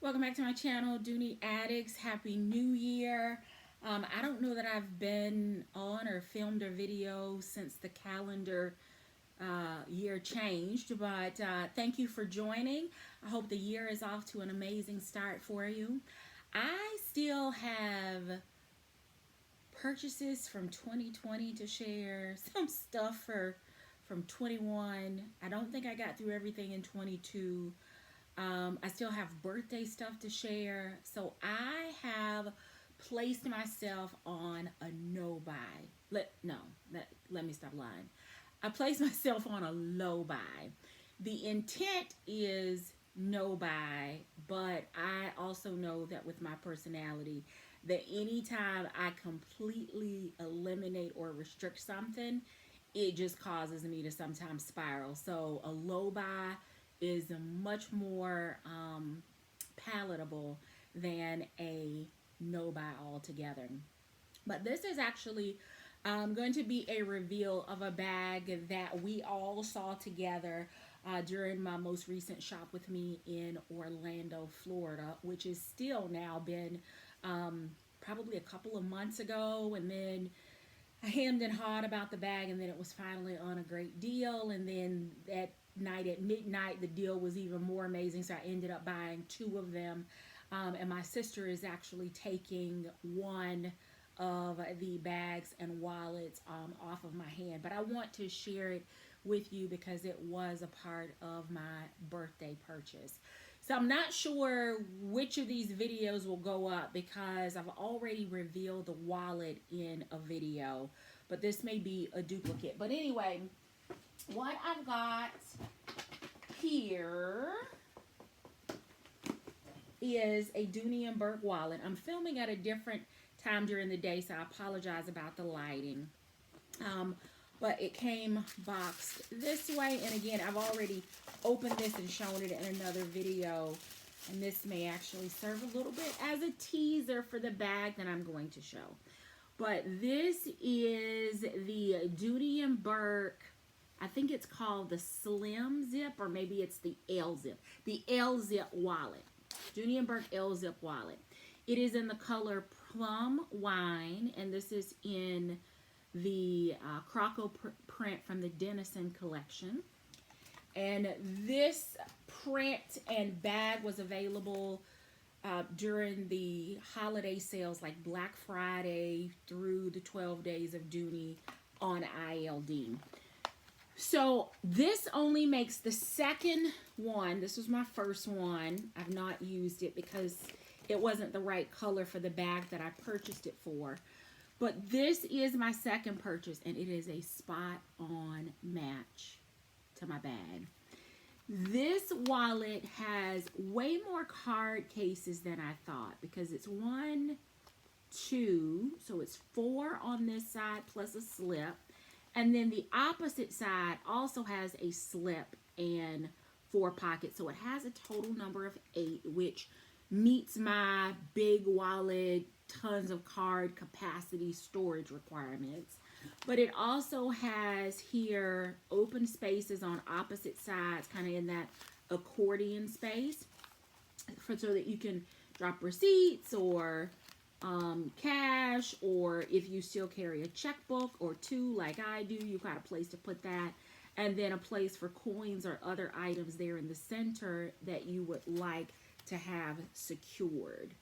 Welcome back to my channel, Dooney Addicts. Happy New Year. I don't know that I've been on or filmed a video since the calendar year changed, but thank you for joining. I hope the year is off to an amazing start for you. I still have purchases from 2020 to share, some stuff from 21. I don't think I got through everything in 22. I still have birthday stuff to share. So I have placed myself on a no buy. Let me stop lying. I placed myself on a low buy. The intent is no buy, but I also know that with my personality, that anytime I completely eliminate or restrict something, it just causes me to sometimes spiral. So a low buy is much more palatable than a no buy altogether. But this is actually going to be a reveal of a bag that we all saw together during my most recent shop with me in Orlando, Florida, which is still now been probably a couple of months ago. And then I hemmed and hawed about the bag, and then it was finally on a great deal. And then that night at midnight, the deal was even more amazing, so I ended up buying two of them. And my sister is actually taking one of the bags and wallets off of my hand, but I want to share it with you because it was a part of my birthday purchase. So I'm not sure which of these videos will go up because I've already revealed the wallet in a video, but this may be a duplicate. But anyway, what I've got here is a Dooney and Bourke wallet. I'm filming at a different time during the day, so I apologize about the lighting. But it came boxed this way, and again, I've already opened this and shown it in another video, and this may actually serve a little bit as a teaser for the bag that I'm going to show. But this is the Dooney and Bourke, I think it's called the Slim Zip, or maybe it's the L Zip. The L Zip wallet. Dooney and Bourke L Zip wallet. It is in the color Plum Wine, and this is in the croco print from the Denison collection. And this print and bag was available during the holiday sales, like Black Friday through the 12 days of Dooney on ILD. So this only makes the second one. This was my first one. I've not used it because it wasn't the right color for the bag that I purchased it for. But this is my second purchase, and it is a spot-on match to my bag. This wallet has way more card cases than I thought because it's 1, 2, so it's 4 on this side plus a slip. And then the opposite side also has a slip and 4 pockets. So it has a total number of 8, which meets my big wallet, tons of card capacity storage requirements. But it also has here open spaces on opposite sides, kind of in that accordion space, so that you can drop receipts or cash, or if you still carry a checkbook or 2 like I do, you've got a place to put that, and then a place for coins or other items there in the center that you would like to have secured.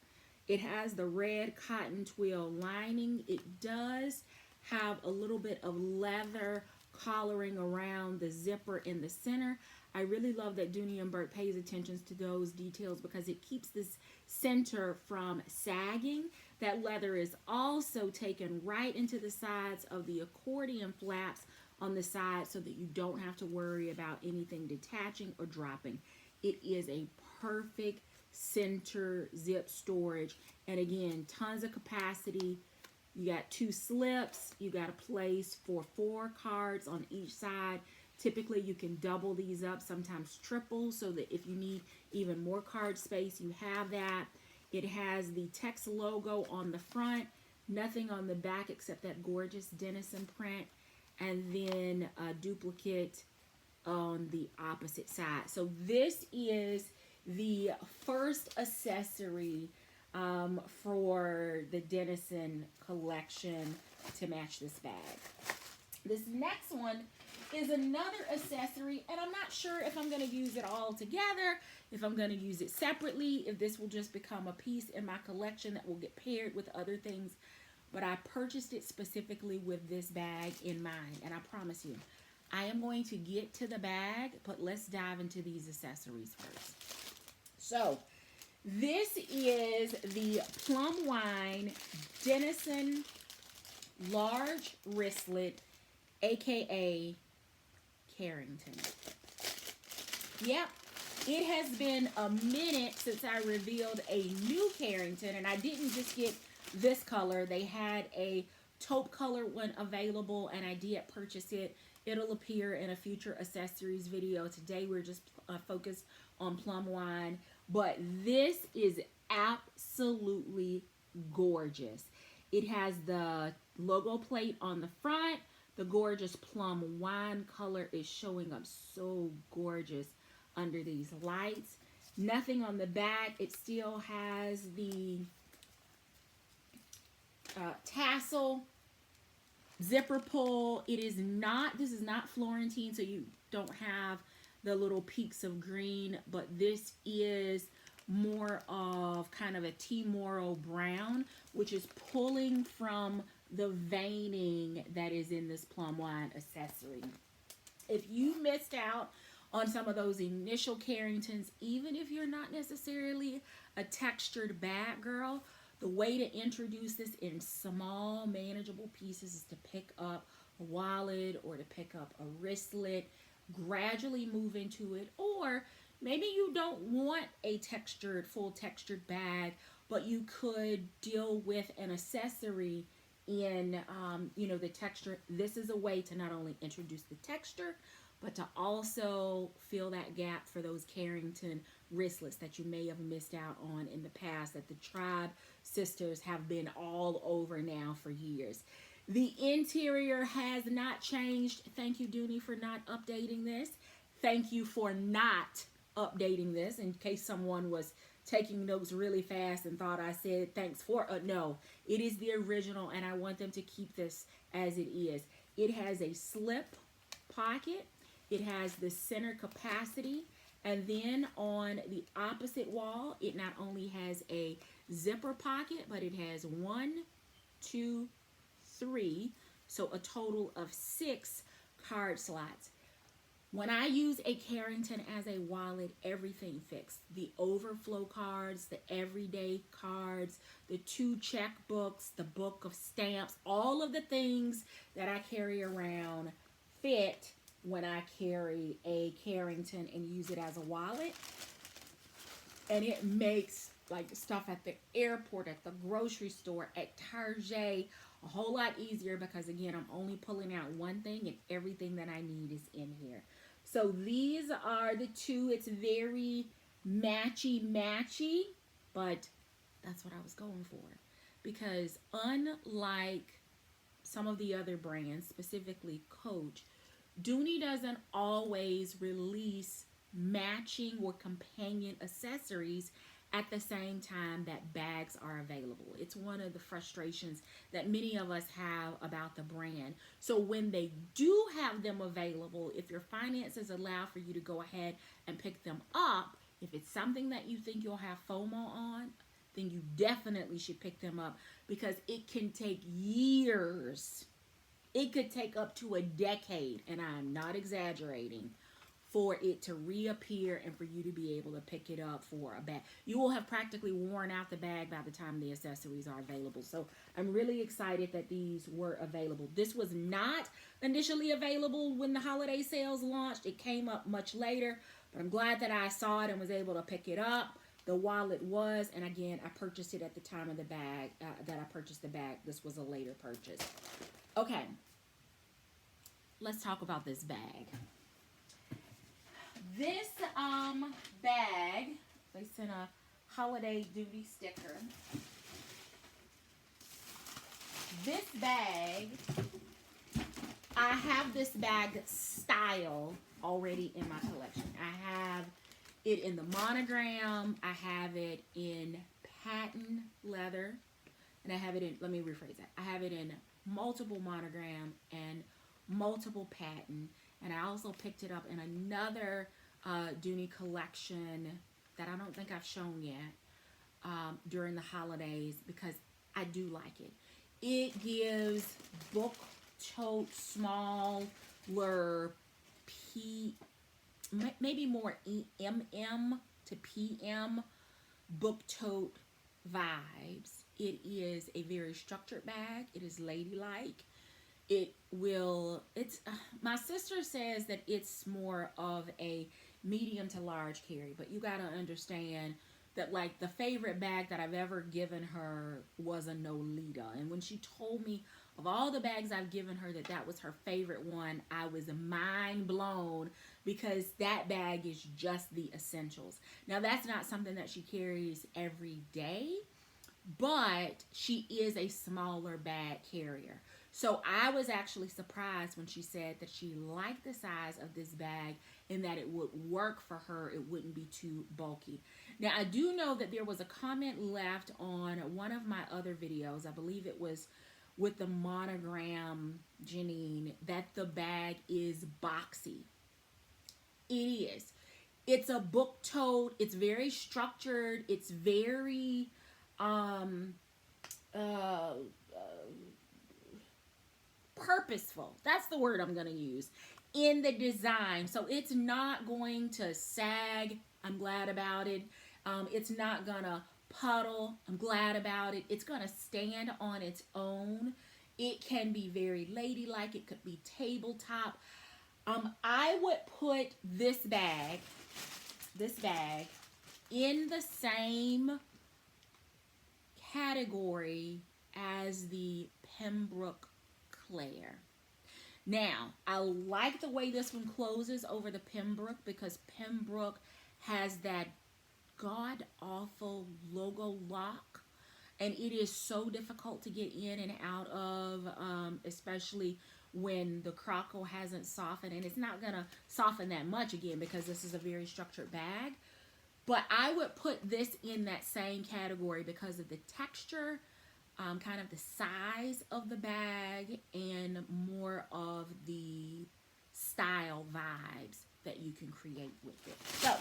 It has the red cotton twill lining. It does have a little bit of leather collaring around the zipper in the center. I really love that Dooney and Bourke pays attention to those details because it keeps this center from sagging. That leather is also taken right into the sides of the accordion flaps on the side so that you don't have to worry about anything detaching or dropping. It is a perfect center zip storage, and again, tons of capacity. You got 2 slips, you got a place for 4 cards on each side. Typically you can double these up, sometimes triple, so that if you need even more card space, you have that. It has the text logo on the front, nothing on the back except that gorgeous Denison print, and then a duplicate on the opposite side. So this is the first accessory for the Denison collection to match this bag. This next one is another accessory, and I'm not sure if I'm going to use it all together, if I'm going to use it separately, if this will just become a piece in my collection that will get paired with other things. But I purchased it specifically with this bag in mind, and I promise you, I am going to get to the bag, but let's dive into these accessories first. So, this is the Plum Wine Denison Large Wristlet, aka Carrington. Yep, it has been a minute since I revealed a new Carrington, and I didn't just get this color. They had a taupe color one available, and I did purchase it. It'll appear in a future accessories video. Today we're just focused on Plum Wine, but this is absolutely gorgeous. It has the logo plate on the front. The gorgeous Plum Wine color is showing up so gorgeous under these lights. Nothing on the back. It still has the tassel, zipper pull. This is not Florentine, so you don't have the little peaks of green, but this is more of kind of a Timoro brown, which is pulling from the veining that is in this Plum Wine accessory. If you missed out on some of those initial Carringtons, even if you're not necessarily a textured bag girl, the way to introduce this in small, manageable pieces is to pick up a wallet or to pick up a wristlet, gradually move into it, or maybe you don't want a full textured bag, but you could deal with an accessory in, the texture. This is a way to not only introduce the texture, but to also fill that gap for those Carrington wristlets that you may have missed out on in the past, that the Tribe sisters have been all over now for years. The interior has not changed. Thank you, Dooney, for not updating this. Thank you for not updating this, in case someone was taking notes really fast and thought I said thanks for. No, it is the original, and I want them to keep this as it is. It has a slip pocket. It has the center capacity, and then on the opposite wall, it not only has a zipper pocket, but it has 1, 2, 3, so a total of 6 card slots. When I use a Carrington as a wallet, everything fits. The overflow cards, the everyday cards, the 2 checkbooks, the book of stamps, all of the things that I carry around fit when I carry a Carrington and use it as a wallet. And it makes like stuff at the airport, at the grocery store, at Target, a whole lot easier, because again, I'm only pulling out one thing and everything that I need is in here. So these are the 2. It's very matchy, but that's what I was going for, because unlike some of the other brands, specifically Coach, Dooney doesn't always release matching or companion accessories at the same time that bags are available. It's one of the frustrations that many of us have about the brand. So when they do have them available, if your finances allow for you to go ahead and pick them up, if it's something that you think you'll have FOMO on, then you definitely should pick them up, because it can take years. It could take up to a decade, and I'm not exaggerating, for it to reappear and for you to be able to pick it up for a bag. You will have practically worn out the bag by the time the accessories are available. So I'm really excited that these were available. This was not initially available when the holiday sales launched. It came up much later, but I'm glad that I saw it and was able to pick it up. The wallet was, and again, I purchased it at the time of the bag, that I purchased the bag. This was a later purchase. Okay, let's talk about this bag. This bag, they sent a holiday duty sticker. This bag, I have this bag style already in my collection. I have it in the monogram. I have it in patent leather. And I have it in, let me rephrase that. I have it in multiple monogram and multiple patent. And I also picked it up in another Dooney collection that I don't think I've shown yet during the holidays because I do like it. It gives book tote smaller maybe more MM to PM book tote vibes. It is a very structured bag. It is ladylike. My sister says that it's more of a medium to large carry, but you got to understand that like the favorite bag that I've ever given her was a Nolita. And when she told me of all the bags I've given her that was her favorite one, I was mind blown because that bag is just the essentials. Now that's not something that she carries every day, but she is a smaller bag carrier. So I was actually surprised when she said that she liked the size of this bag and that it would work for her. It wouldn't be too bulky. Now, I do know that there was a comment left on one of my other videos. I believe it was with the monogram Janine, that the bag is boxy. It is. It's a book tote. It's very structured. It's very purposeful. That's the word I'm going to use in the design. So it's not going to sag. I'm glad about it. It's not going to puddle. I'm glad about it. It's going to stand on its own. It can be very ladylike. It could be tabletop. I would put this bag in the same category as the Pembroke Claire. Now, I like the way this one closes over the Pembroke because Pembroke has that god-awful logo lock, and it is so difficult to get in and out of, especially when the croco hasn't softened, and it's not going to soften that much again because this is a very structured bag. But I would put this in that same category because of the texture, kind of the size of the bag, and more of the style vibes that you can create with it. So,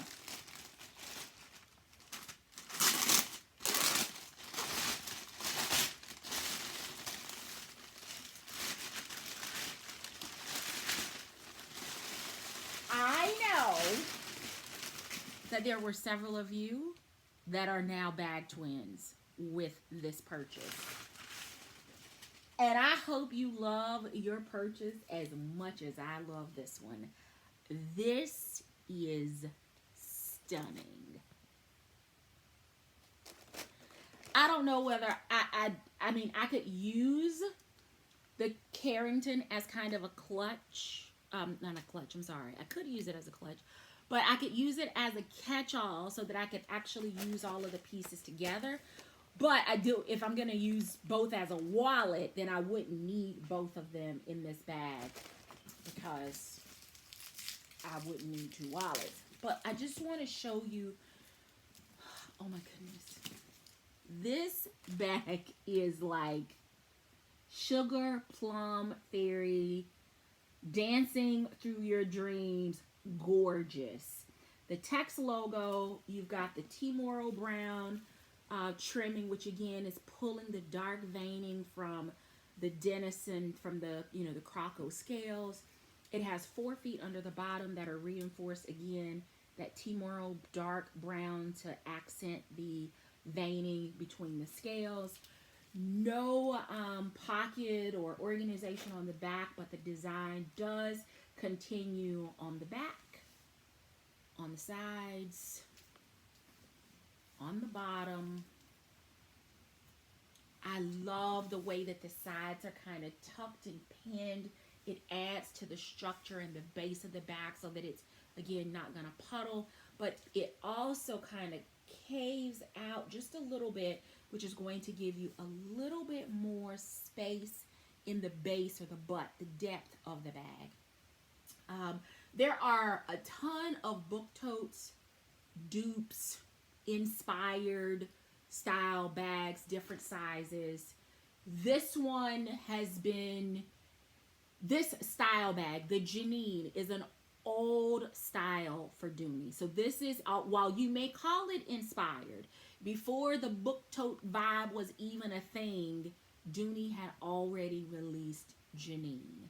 I know that there were several of you that are now bag twins with this purchase. And I hope you love your purchase as much as I love this one. This is stunning. I don't know whether I mean, I could use the Carrington as kind of a clutch. Not a clutch, I'm sorry. I could use it as a clutch. But I could use it as a catch-all so that I could actually use all of the pieces together. But if I'm going to use both as a wallet, then I wouldn't need both of them in this bag because I wouldn't need two wallets. But I just want to show you, oh my goodness. This bag is like sugar plum fairy dancing through your dreams. Gorgeous. The text logo, you've got the Timoro brown trimming, which again is pulling the dark veining from the Denison, from the the croco scales. It has 4 feet under the bottom that are reinforced again, that Timoro dark brown to accent the veining between the scales. No pocket or organization on the back, but the design does continue on the back, on the sides, on the bottom. I love the way that the sides are kind of tucked and pinned. It adds to the structure and the base of the back so that it's, again, not going to puddle, but it also kind of caves out just a little bit, which is going to give you a little bit more space in the base or the butt, the depth of the bag. There are a ton of book totes dupes, inspired style bags, different sizes. This one has been, this style bag, the Janine, is an old style for Dooney. So this is, while you may call it inspired, before the book tote vibe was even a thing, Dooney had already released Janine.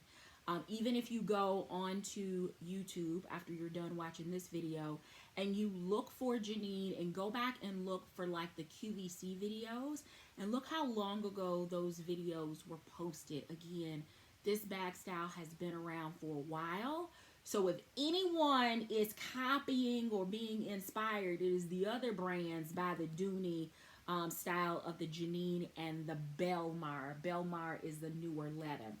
Even if you go onto YouTube after you're done watching this video and you look for Janine and go back and look for like the QVC videos and look how long ago those videos were posted. Again, this bag style has been around for a while. So if anyone is copying or being inspired, it is the other brands by the Dooney style of the Janine and the Belmar. Belmar is the newer letter.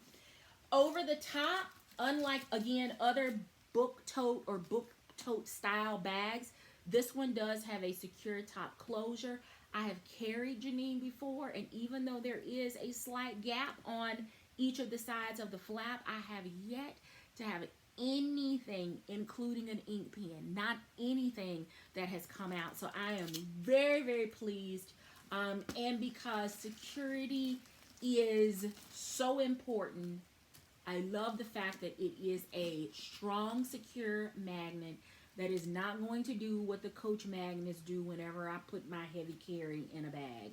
Over the top, unlike, again, other book tote or book tote style bags, this one does have a secure top closure. I have carried Janine before, and even though there is a slight gap on each of the sides of the flap, I have yet to have anything, including an ink pen, not anything that has come out. So I am very, very pleased. And because security is so important, I love the fact that it is a strong, secure magnet that is not going to do what the Coach magnets do whenever I put my heavy carry in a bag.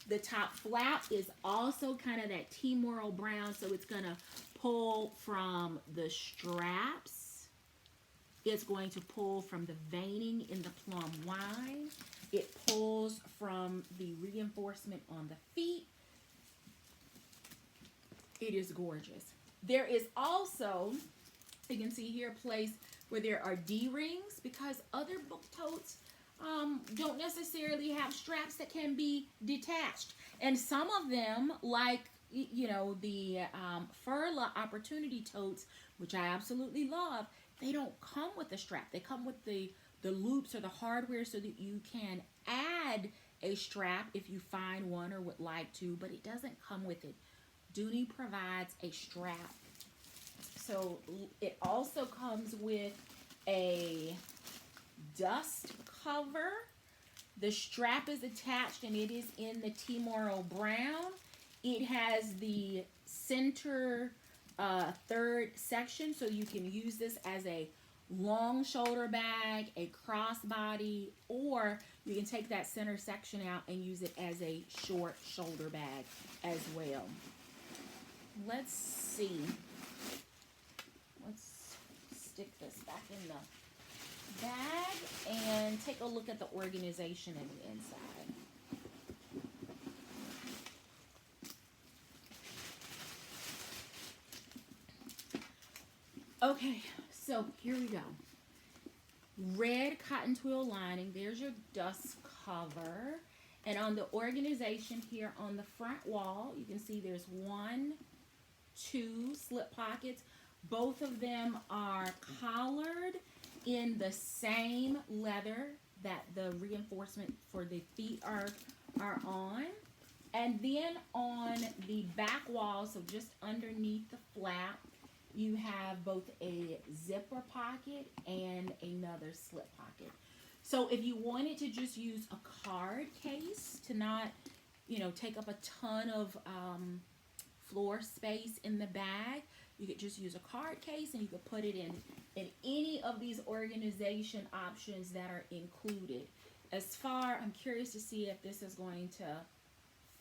The top flap is also kind of that Timoro brown, so it's going to pull from the straps. It's going to pull from the veining in the plum wine. It pulls from the reinforcement on the feet. It is gorgeous. There is also, you can see here, a place where there are D-rings because other book totes don't necessarily have straps that can be detached. And some of them, like, you know, the Furla Opportunity totes, which I absolutely love, they don't come with a strap. They come with the loops or the hardware so that you can add a strap if you find one or would like to, but it doesn't come with it. Dooney provides a strap. So it also comes with a dust cover. The strap is attached and it is in the Timoro brown. It has the center third section, so you can use this as a long shoulder bag, a crossbody, or you can take that center section out and use it as a short shoulder bag as well. Let's see. Let's stick this back in the bag and take a look at the organization in the inside. Okay, so here we go. Red cotton twill lining. There's your dust cover. And on the organization here on the front wall, you can see there's 1, 2 slip pockets. Both of them are collared in the same leather that the reinforcement for the feet are on. And then on the back wall, so just underneath the flap, you have both a zipper pocket and another slip pocket. So if you wanted to just use a card case to not, you know, take up a ton of floor space in the bag, you could just use a card case and you could put it in any of these organization options that are included. I'm curious to see if this is going to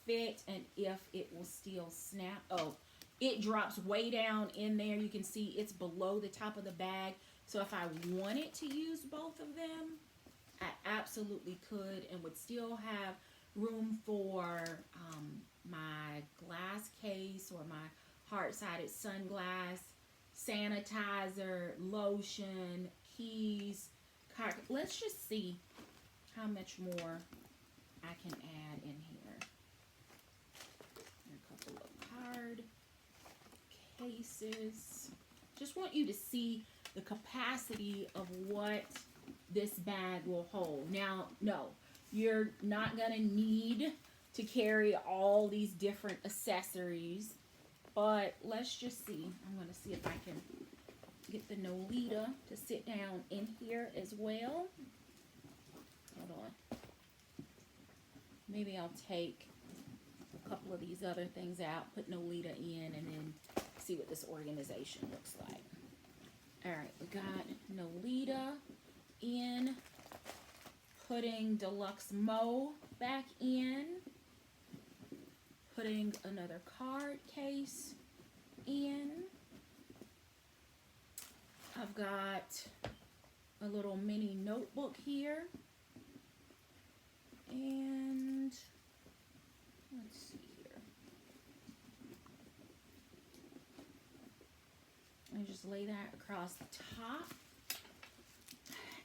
fit and if it will still snap. Oh, it drops way down in there. You can see it's below the top of the bag. So if I wanted to use both of them, I absolutely could and would still have room for my glass case or my hard-sided sunglass, sanitizer, lotion, keys, card. Let's just see how much more I can add in here. A couple of card cases. Just want you to see the capacity of what this bag will hold. Now, no, you're not going to need to carry all these different accessories, but let's just see. I'm going to see if I can get the Nolita to sit down in here as well. Hold on. Maybe I'll take a couple of these other things out, put Nolita in, and then see what this organization looks like. All right, we got Nolita in, putting Deluxe Mo back in, putting another card case in. I've got a little mini notebook here. And let's see here. I just lay that across the top.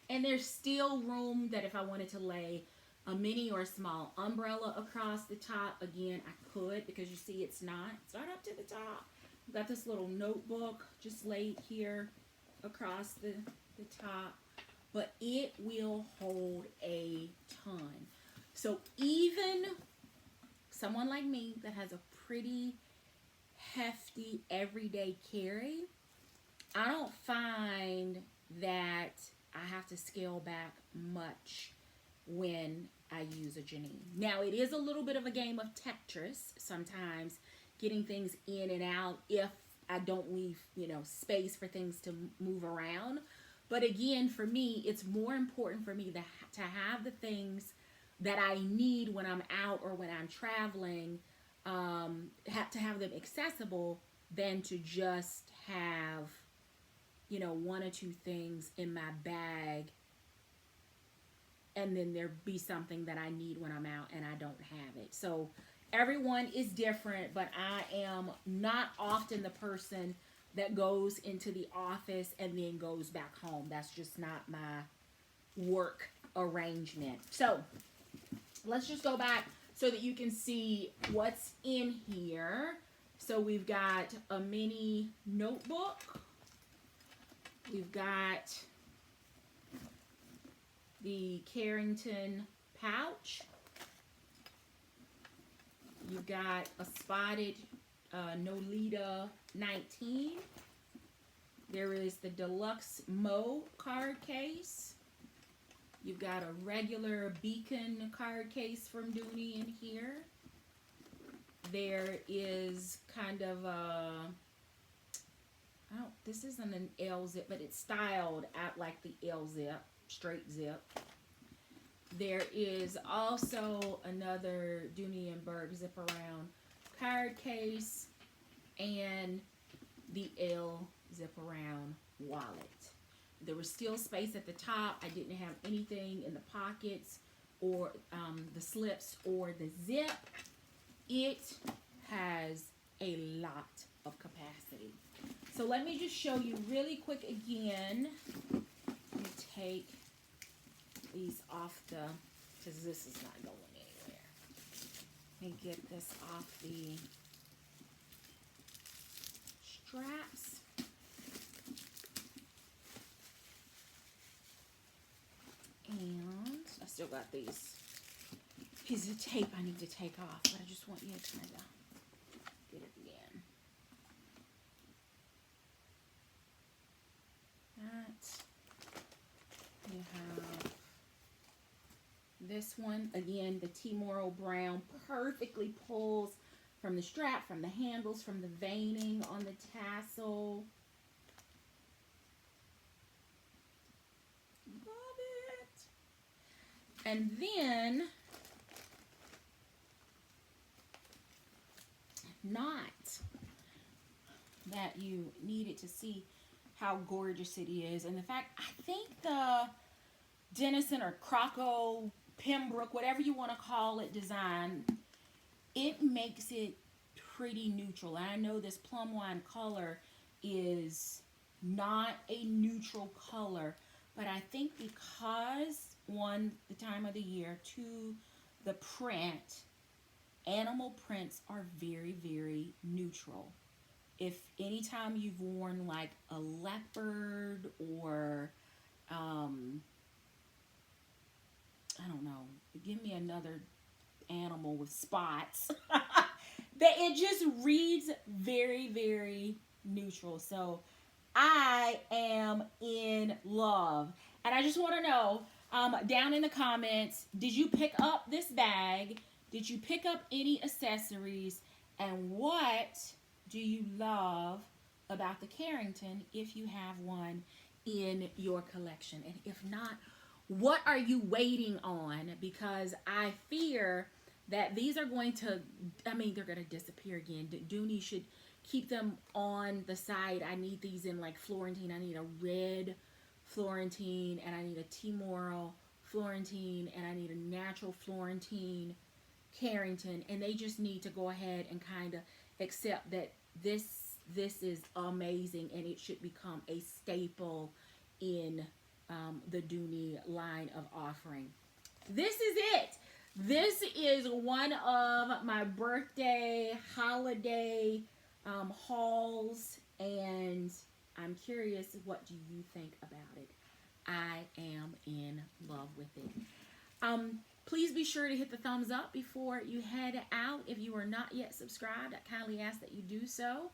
And there's still room that if I wanted to lay a mini or a small umbrella across the top, again, I could, because you see it's not up to the top. I've got this little notebook just laid here across the top, but it will hold a ton. So even someone like me that has a pretty hefty everyday carry, I don't find that I have to scale back much when I use a Janine. Now, it is a little bit of a game of Tetris sometimes, getting things in and out if I don't leave, space for things to move around. But again, for me, it's more important for me to have the things that I need when I'm out or when I'm traveling, to have them accessible, than to just have, one or two things in my bag and then there be something that I need when I'm out and I don't have it. So everyone is different, but I am not often the person that goes into the office and then goes back home. That's just not my work arrangement. So let's just go back so that you can see what's in here. So we've got a mini notebook. We've got the Carrington pouch. You've got a spotted Nolita 19. There is the Deluxe Mo card case. You've got a regular Beacon card case from Dooney in here. There is kind of a, this isn't an L zip, but it's styled out like the L zip, straight zip. There is also another Dooney and Bourke zip around card case and the L zip around wallet. There was still space at the top. I didn't have anything in the pockets or the slips or the zip. It has a lot of capacity. So let me just show you really quick again. Let me take these off because this is not going anywhere. Let me get this off the straps. And I still got these pieces of tape I need to take off, but I just want you to kind of get it again. That. You have this one. Again, the Timoro Brown perfectly pulls from the strap, from the handles, from the veining on the tassel. And then, not that you needed to see how gorgeous it is. And the fact, I think the Denison or Croco, Pembroke, whatever you want to call it, design, it makes it pretty neutral. And I know this plum wine color is not a neutral color, but I think because, one, the time of the year, two, the print, animal prints are very, very neutral. If anytime you've worn like a leopard or, I don't know, give me another animal with spots, that it just reads very, very neutral. So I am in love. And I just want to know, down in the comments, did you pick up this bag? Did you pick up any accessories? And what do you love about the Carrington if you have one in your collection? And if not, what are you waiting on? Because I fear that these are going to, I mean, they're going to disappear again. Dooney should keep them on the side. I need these in like Florentine. I need a red Florentine, and I need a Timoro Florentine, and I need a natural Florentine Carrington, and they just need to go ahead and kind of accept that this is amazing, and it should become a staple in the Dooney line of offering. This is it. This is one of my birthday holiday hauls, and I'm curious, what do you think about it? I am in love with it. Please be sure to hit the thumbs up before you head out. If you are not yet subscribed, I kindly ask that you do so.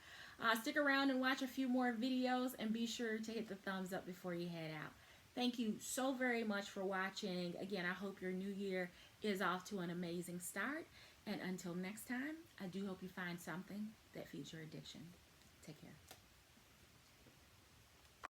Stick around and watch a few more videos, and be sure to hit the thumbs up before you head out. Thank you so very much for watching. Again, I hope your new year is off to an amazing start. And until next time, I do hope you find something that feeds your addiction. Take care.